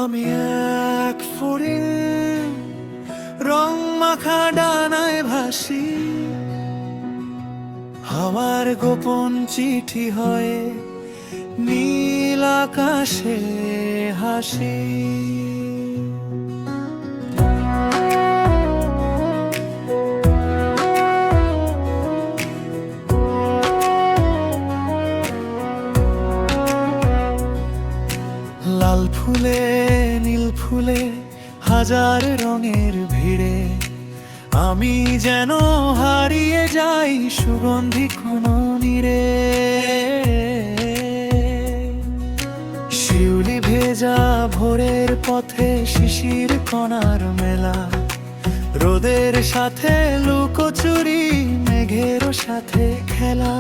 আমি এক ফড়িং রং মাখা ডানায় ভাসি, আমার গোপন চিঠি হয়ে নীল আকাশে হাসি। লাল ফুলে নীল ফুলে হাজার রঙের ভিড়ে আমি যেন হারিয়ে যাই সুগন্ধি কোনো নীড়ে। শিউলি ভেজা ভোরের পথে শিশির কণার মেলা, রোদের সাথে লুকোচুরি মেঘের সাথে খেলা,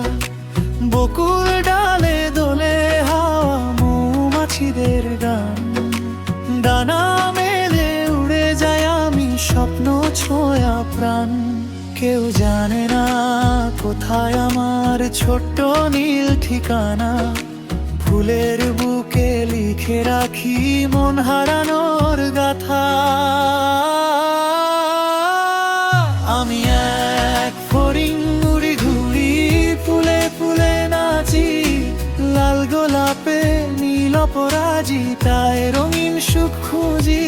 বকুল ডালে দোলে হাওয়া মৌমাছিদের গান, ডানা মেলে উড়ে যায় আমি স্বপ্ন ছোঁয়া প্রাণ। কেউ জানে না কোথায় আমার ছোট্ট নীল ঠিকানা, ফুলের বুকে লিখে রাখি মন হারানোর গাথা। আমি এক ফড়িং উড়ি ঘুরি ফুলে ফুলে নাচি, লাল গোলাপে নীল অপরাজিতায় রঙিন সুখ খুঁজি।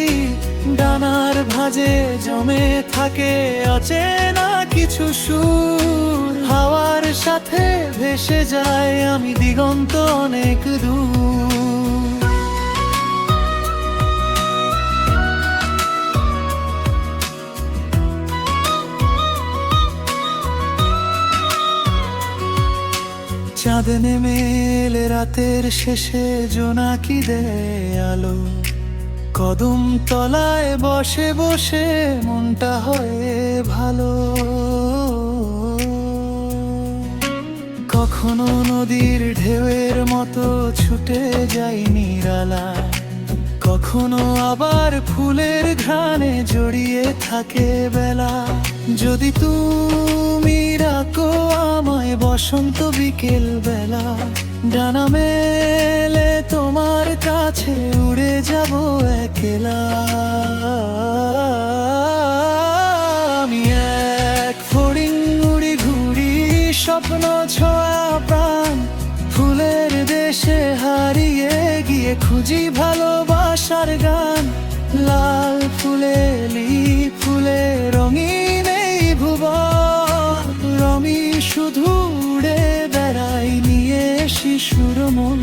ডানার ভাঁজে জমে থাকে অচেনা কিছু সুর, হাওয়ার সাথে ভেসে যায় আমি দিগন্ত অনেক দূর। চাঁদ নেমে এলে রাতের শেষে জোনাকি দেয় আলো, কদম তলায় বসে বসে মনটা হয়ে ভালো। কখনো নদীর ঢেউয়ের মতো ছুটে যাই নিরালায়, কখনো আবার ফুলের ঘ্রাণে জড়িয়ে থাকে বেলা। যদি তুমি রাখো আমায় বসন্ত বিকেল বেলা, ডানা মেলে তোমার কাছে উড়ে যাব একলা। আমি এক ফড়িং উড়ি ঘুরি স্বপ্ন ছোঁয়া প্রাণ, ফুলের দেশে হারিয়ে গিয়ে খুঁজি ভালোবাসার গান। লাল ফুলে নীল ফুলে রঙিন এই ভুবন, রমি শুধু উড়ে বেড়াই নিয়ে শিশুর মন।